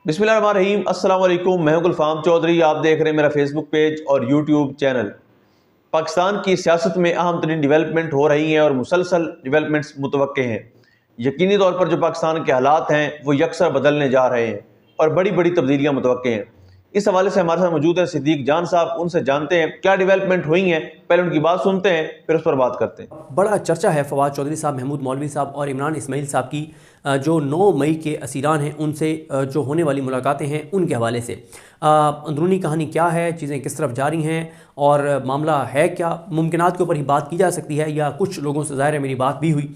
बिस्मिल्लाहिर्रहमानिर्रहीम। अस्सलाम वालेकुम। मैं हूं गुलफाम चौधरी। आप देख रहे हैं मेरा फेसबुक पेज और यूट्यूब चैनल। पाकिस्तान की सियासत में अहम तरीन डिवेलपमेंट हो रही हैं और मुसलसल डिवेलपमेंट्स मुतवक्के हैं। यकीनी तौर पर जो पाकिस्तान के हालात हैं वो यकसर बदलने जा रहे हैं और बड़ी बड़ी तब्दीलियाँ मुतवक्के हैं। इस हवाले से हमारे साथ मौजूद हैं सिद्दीक जान साहब। उनसे जानते हैं क्या डेवलपमेंट हुई हैं, पहले उनकी बात सुनते हैं फिर उस पर बात करते हैं। बड़ा चर्चा है फवाद चौधरी साहब, महमूद मौलवी साहब और इमरान इस्माइल साहब की जो 9 मई के असीरान हैं उनसे जो होने वाली मुलाकातें हैं उनके हवाले से अंदरूनी कहानी क्या है, चीज़ें किस तरफ जा रही हैं और मामला है क्या, मुमकिनात के ऊपर ही बात की जा सकती है या कुछ लोगों से ज़ाहिर है मेरी बात भी हुई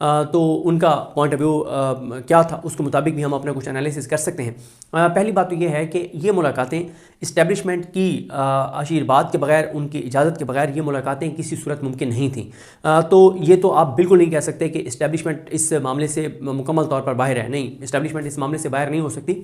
तो उनका पॉइंट ऑफ व्यू क्या था उसके मुताबिक भी हम अपना कुछ एनालिसिस कर सकते हैं। पहली बात तो ये है कि ये मुलाकातें इस्टेब्लिशमेंट की आशीर्वाद के बगैर, उनकी इजाज़त के बगैर ये मुलाकातें किसी सूरत मुमकिन नहीं थी। तो ये तो आप बिल्कुल नहीं कह सकते कि इस्टेब्लिशमेंट इस मामले से मुकम्मल तौर पर बाहर है। नहीं, इस्टेब्लिशमेंट इस मामले से बाहर नहीं हो सकती।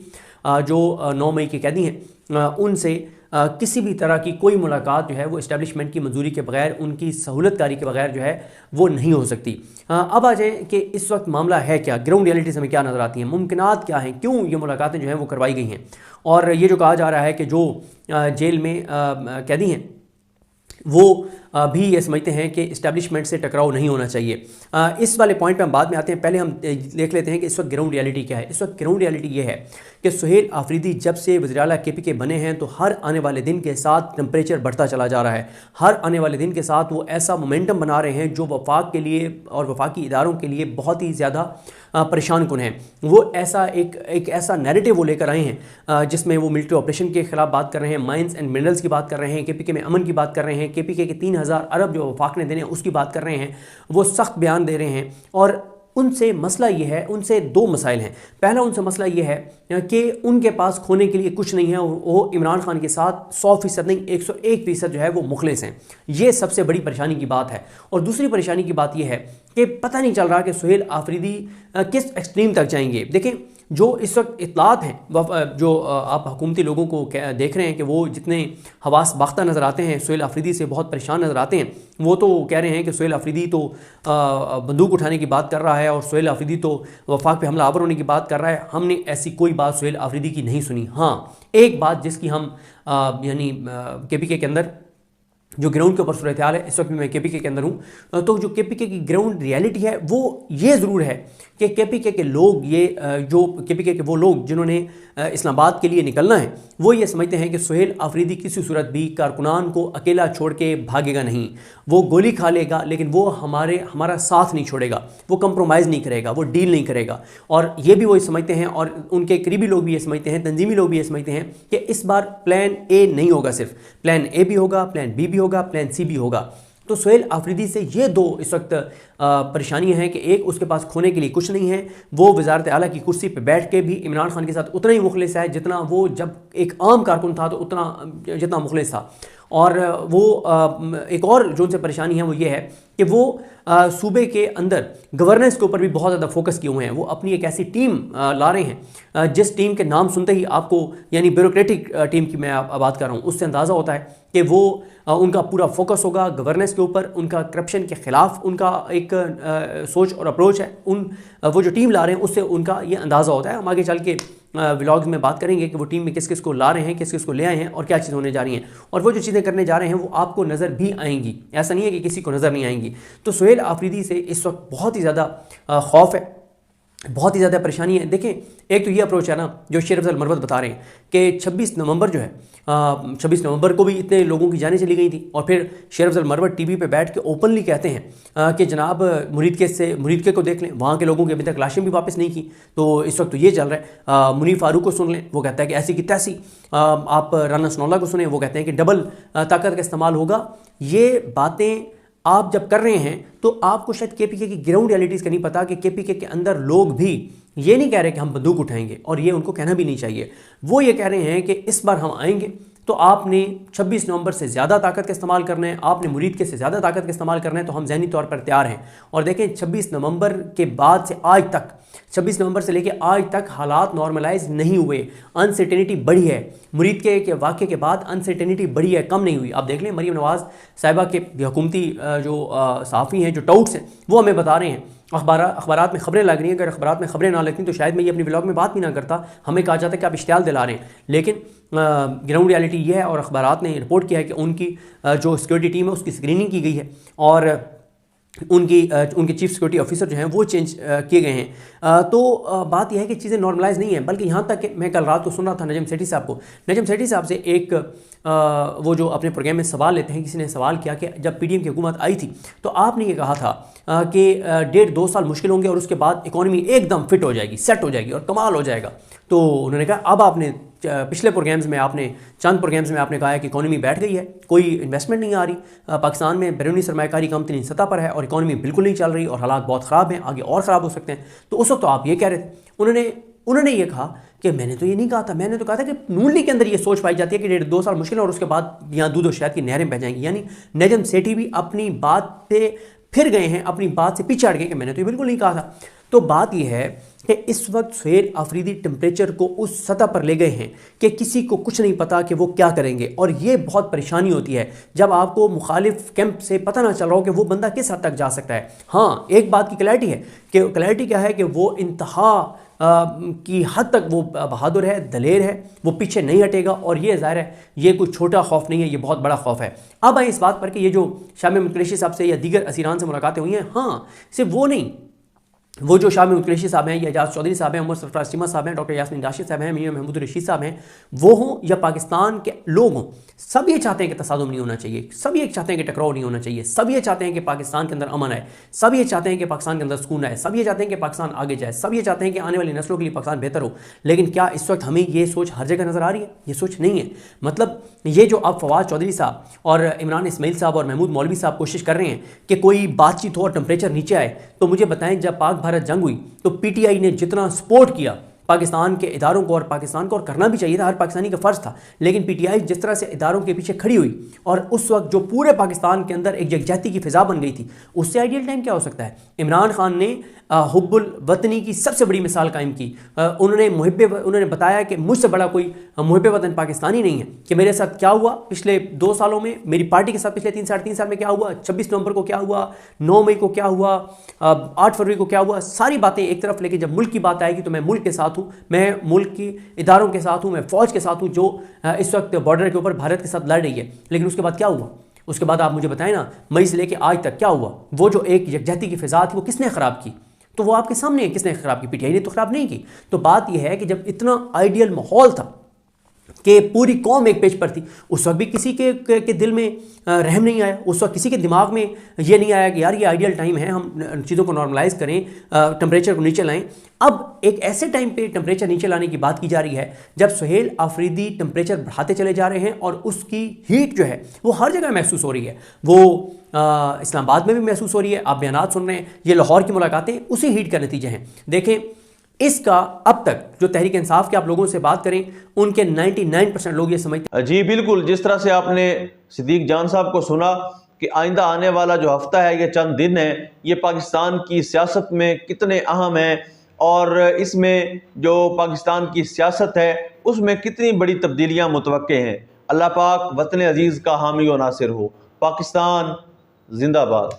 जो 9 मई के कैदी हैं उनसे किसी भी तरह की कोई मुलाकात जो है वो इस्टेब्लिशमेंट की मंजूरी के बगैर, उनकी सहूलतकारी के बगैर जो है वो नहीं हो सकती। अब आ जाए कि इस वक्त मामला है क्या, ग्राउंड रियलिटीज़ हमें क्या नज़र आती हैं, मुमकिनात क्या हैं, क्यों ये मुलाकातें जो हैं वो करवाई गई हैं। और ये जो कहा जा रहा है कि जो जेल में कैदी हैं वो भी ये समझते हैं कि इस्टेब्लिशमेंट से टकराव नहीं होना चाहिए। इस वाले पॉइंट पे हम बाद में आते हैं। पहले हम देख लेते हैं कि इस वक्त ग्राउंड रियलिटी क्या है। इस वक्त ग्राउंड रियलिटी ये है कि सुहेल आफरीदी जब से वज़ीर आला KPK बने हैं तो हर आने वाले दिन के साथ टेम्परेचर बढ़ता चला जा रहा है। हर आने वाले दिन के साथ वो ऐसा मोमेंटम बना रहे हैं जो वफाक के लिए और वफाकी इदारों के लिए बहुत ही ज़्यादा परेशान कुन है। वो ऐसा एक ऐसा नैरेटिव वो लेकर आए हैं जिसमें वो मिलिट्री ऑपरेशन के खिलाफ बात कर रहे हैं, माइंस एंड मिनरल्स की बात कर रहे हैं, KPK में अमन की बात कर रहे हैं, KPK के 3000 अरब जो वफाक ने देने उसकी बात कर रहे हैं। वो सख्त बयान दे रहे हैं और उनसे मसला ये है, उनसे 2 मसाइल हैं। पहला उनसे मसला ये है कि उनके पास खोने के लिए कुछ नहीं है और वो इमरान खान के साथ 100% नहीं 101% जो है वो मुखलिस हैं। ये सबसे बड़ी परेशानी की बात है। और दूसरी परेशानी की बात यह है कि पता नहीं चल रहा कि सुहेल आफरीदी किस एक्सट्रीम तक जाएंगे। देखें, जो इस वक्त इत्तलात हैं, जो आप हुकूमती लोगों को देख रहे हैं कि वो जितने हवास बाख्ता नज़र आते हैं, सुहेल आफरीदी से बहुत परेशान नज़र आते हैं। वो तो कह रहे हैं कि सुहेल आफरीदी तो बंदूक उठाने की बात कर रहा है और सुहेल आफरीदी तो वफाक पे हमला आवर होने की बात कर रहा है। हमने ऐसी कोई बात सुहेल आफरीदी की नहीं सुनी। हाँ, एक बात जिसकी हम यानी KPK के अंदर जो ग्राउंड के ऊपर सूरत हाल है, इस वक्त मैं KPK के अंदर हूँ, तो जो KPK की ग्राउंड रियलिटी है वो ये ज़रूर है कि KPK के लोग, ये जो KPK के वो लोग जिन्होंने इस्लामाबाद के लिए निकलना है, वो ये समझते हैं कि सुहेल आफरीदी किसी सूरत भी कारकुनान को अकेला छोड़ के भागेगा नहीं। वो गोली खा लेगा लेकिन वो हमारा साथ नहीं छोड़ेगा, वो कंप्रोमाइज़ नहीं करेगा, वो डील नहीं करेगा। और ये भी वो समझते हैं और उनके करीबी लोग भी ये समझते हैं, तंजीमी लोग भी ये समझते हैं कि इस बार प्लान A नहीं होगा, सिर्फ प्लान A भी होगा, प्लान B भी होगा, प्लान C भी होगा। तो सुहेल आफरीदी से ये 2 इस वक्त परेशानियां हैं कि एक, उसके पास खोने के लिए कुछ नहीं है। वो वज़ारत आला की कुर्सी पे बैठ के भी इमरान खान के साथ उतना ही मुखलिस है जितना वो जब एक आम कारकुन था तो उतना जितना मुखलिस था। और वो एक और जो उनसे परेशानी है वो ये है कि वो सूबे के अंदर गवर्नेंस के ऊपर भी बहुत ज़्यादा फोकस किए हुए हैं। वो अपनी एक ऐसी टीम ला रहे हैं जिस टीम के नाम सुनते ही आपको, यानी ब्यूरोक्रेटिक टीम की मैं बात कर रहा हूँ, उससे अंदाज़ा होता है कि वो उनका पूरा फोकस होगा गवर्नेंस के ऊपर, उनका करप्शन के ख़िलाफ़ उनका एक सोच और अप्रोच है। वो जो टीम ला रहे हैं उससे उनका ये अंदाज़ा होता है। हम आगे चल के व्लॉग्स में बात करेंगे कि वो टीम में किस किस को ला रहे हैं, किस किस को ले आए हैं और क्या चीज़ होने जा रही हैं। और वो जो चीज़ें करने जा रहे हैं वो आपको नज़र भी आएंगी, ऐसा नहीं है कि किसी को नज़र नहीं आएंगी। तो सुहेल आफरीदी से इस वक्त बहुत ही ज़्यादा खौफ है, बहुत ही ज़्यादा परेशानी है। देखें, एक तो ये अप्रोच है ना जो शेर अफजल मरवत बता रहे हैं कि 26 नवंबर जो है, 26 नवंबर को भी इतने लोगों की जानें चली गई थी और फिर शेर अफजल मरवत टीवी पे बैठ के ओपनली कहते हैं कि जनाब मुरीद के को देख लें, वहाँ के लोगों की अभी तक लाशें भी वापस नहीं की। तो इस वक्त तो ये चल रहा है। मुनीर फारूक को सुन लें, वो कहता है कि ऐसी की तैसी। आप राना सनौल्ला को सुने, वो कहते हैं कि डबल ताकत का इस्तेमाल होगा। ये बातें आप जब कर रहे हैं तो आपको शायद KPK की ग्राउंड रियलिटीज़ का नहीं पता कि KPK के अंदर लोग भी ये नहीं कह रहे कि हम बंदूक उठाएंगे, और ये उनको कहना भी नहीं चाहिए। वो ये कह रहे हैं कि इस बार हम आएंगे तो आपने 26 नवंबर से ज़्यादा ताकत का इस्तेमाल करना है, आपने मुरीद के से ज़्यादा ताकत का इस्तेमाल करना है, तो हम ज़हनी तौर पर तैयार हैं। और देखें, 26 नवंबर के बाद से आज तक, 26 नवंबर से लेकर आज तक हालात नॉर्मलाइज नहीं हुए, अनसर्टेनिटी बढ़ी है। मुरीद के वाक़े के बाद अनसर्टेनिटी बढ़ी है, कम नहीं हुई। आप देख लें, मरीम नवाज़ साहिबा के हुकूमती जो सहाफ़ी हैं, जो टाउट्स हैं, वो हमें बता रहे हैं अखबारात में खबरें लग रही हैं, अगर अखबारात में खबरें ना लगती तो शायद मैं ये अपनी व्लॉग में बात भी ना करता। हमें कहा जाता है कि आप इश्तियाल दिला रहे हैं, लेकिन ग्राउंड रियलिटी ये है और अखबारात ने रिपोर्ट किया है कि उनकी जो सिक्योरिटी टीम है उसकी स्क्रीनिंग की गई है और उनके चीफ सिक्योरिटी ऑफिसर जो हैं वो चेंज किए गए हैं। तो बात यह है कि चीज़ें नॉर्मलाइज नहीं है, बल्कि यहाँ तक कि मैं कल रात को सुन रहा था नजम सेठी साहब को, नजम सेठी साहब से एक वो जो अपने प्रोग्राम में सवाल लेते हैं, किसी ने सवाल किया कि जब पीडीएम की हुकूमत आई थी तो आपने ये कहा था कि 1.5-2 साल मुश्किल होंगे और उसके बाद इकॉनमी एकदम फिट हो जाएगी, सेट हो जाएगी और कमाल हो जाएगा। तो उन्होंने कहा अब आपने पिछले प्रोग्राम्स में चंद प्रोग्राम्स में आपने कहा है कि इकॉनमी बैठ गई है, कोई इन्वेस्टमेंट नहीं आ रही, पाकिस्तान में बैरूनी सरमायाकारी कम तरीन सतह पर है और इकॉनमी बिल्कुल नहीं चल रही और हालात बहुत ख़राब हैं, आगे और ख़राब हो सकते हैं। तो उस वक्त तो आप ये कह रहे थे। उन्होंने ये कहा कि मैंने तो ये नहीं कहा था, मैंने तो कहा था कि नून लीग के अंदर ये सोच पाई जाती है कि 1.5-2 साल मुश्किल है और उसके बाद यहाँ दूध और शहद की नहरें बह जाएंगी। यानी नजम सेठी भी अपनी बात पे फिर गए हैं, अपनी बात से पीछे हट गए कि मैंने तो ये बिल्कुल नहीं कहा था। तो बात यह है कि इस वक्त सुहेल आफरीदी टेम्परेचर को उस सतह पर ले गए हैं कि किसी को कुछ नहीं पता कि वो क्या करेंगे, और ये बहुत परेशानी होती है जब आपको मुखालिफ कैंप से पता ना चल रहा हो कि वो बंदा किस हद तक जा सकता है। हाँ, एक बात की क्लैरिटी है कि क्लैरिटी क्या है कि वो इंतहा की हद तक वो बहादुर है, दलेर है, वो पीछे नहीं हटेगा और ये ज़ाहिर है ये कोई छोटा खौफ नहीं है, ये बहुत बड़ा खौफ है। अब आए इस बात पर कि ये जो शामी मुतलशी साहब से या दीगर असीरान से मुलाकातें हुई हैं, हाँ सिर्फ वो नहीं, वो जो शामी मुतलशी साहब हैं या एजाज चौधरी साहब हैं, उमर सरफराज चीमा साहब हैं, डॉक्टर यास्मीन राशिद साहब हैं, मियां महमूद रशीद साहब हैं, वो हों या पाकिस्तान के लोग हों, सब ये चाहते हैं कि तसादुम नहीं होना चाहिए, सब ये चाहते हैं कि टकराव नहीं होना चाहिए, सब ये चाहते हैं कि पाकिस्तान के अंदर अमन आए, सब ये चाहते हैं कि पाकिस्तान के अंदर सुकून आए, सब ये चाहते हैं कि पाकिस्तान आगे जाए, सब ये चाहते हैं कि आने वाली नस्लों के लिए पाकिस्तान बेहतर हो। लेकिन क्या इस वक्त हमें ये सोच हर जगह नज़र आ रही है? ये सोच नहीं है। मतलब ये जो अब फवाद चौधरी साहब और इमरान इस्माइल साहब और महमूद मौलवी साहब कोशिश कर रहे हैं कि कोई बातचीत हो और टेम्परेचर नीचे आए, तो मुझे बताएं जब पाक भारत जंग हुई तो पीटीआई ने जितना सपोर्ट किया पाकिस्तान के इदारों को, और पाकिस्तान को और करना भी चाहिए था, हर पाकिस्तानी का फ़र्ज़ था, लेकिन पीटीआई जिस तरह से इदारों के पीछे खड़ी हुई और उस वक्त जो पूरे पाकिस्तान के अंदर एक यकजहती की फ़िज़ा बन गई थी, उससे आइडियल टाइम क्या हो सकता है? इमरान खान ने हुब्बुल वतनी की सबसे बड़ी मिसाल कायम की। उन्होंने बताया कि मुझसे बड़ा कोई मुहिब्बे वतन पाकिस्तानी नहीं है, कि मेरे साथ क्या हुआ पिछले 2 सालों में, मेरी पार्टी के साथ पिछले 3-3.5 साल में क्या हुआ, 26 नवंबर को क्या हुआ, 9 मई को क्या हुआ, 8 फरवरी को क्या हुआ, सारी बातें एक तरफ, लेकिन जब मुल्क की बात आएगी तो मैं मुल्क के साथ हूँ, मैं मुल्क की इदारों के साथ हूँ, मैं फ़ौज के साथ हूँ जो इस वक्त बॉर्डर के ऊपर भारत के साथ लड़ रही है। लेकिन उसके बाद क्या हुआ? उसके बाद आप मुझे बताएं ना, मई से लेकर आज तक क्या हुआ? वो जो एक यकजहती की फ़िज़ा थी वो किसने ख़राब की? तो वो आपके सामने है, किसने ख़राब की? पीटीआई ने तो ख़राब नहीं की। तो बात यह है कि जब इतना आइडियल माहौल था कि पूरी कौम एक पेज पर थी, उस वक्त भी किसी के दिल में रहम नहीं आया, उस वक्त किसी के दिमाग में ये नहीं आया कि यार ये आइडियल टाइम है, हम चीज़ों को नॉर्मलाइज करें, टेम्परेचर को नीचे लाएं। अब एक ऐसे टाइम पे टेम्परेचर नीचे लाने की बात की जा रही है जब सुहेल आफरीदी टेम्परेचर बढ़ाते चले जा रहे हैं और उसकी हीट जो है वो हर जगह महसूस हो रही है। वो इस्लामाबाद में भी महसूस हो रही है, आप बयानात सुन रहे हैं, ये लाहौर की मुलाकातें उसी हीट का नतीजा हैं। देखें, इसका अब तक जो तहरीक इंसाफ के आप लोगों से बात करें, उनके 99% लोग ये समझते। जी बिल्कुल, जिस तरह से आपने सिद्दीक जान साहब को सुना कि आइंदा आने वाला जो हफ्ता है, ये चंद दिन है, ये पाकिस्तान की सियासत में कितने अहम है और इसमें जो पाकिस्तान की सियासत है उसमें कितनी बड़ी तब्दीलियाँ मुतवक्के हैं। अल्लाह पाक वतन अजीज़ का हामी व नासिर हो। पाकिस्तान जिंदाबाद।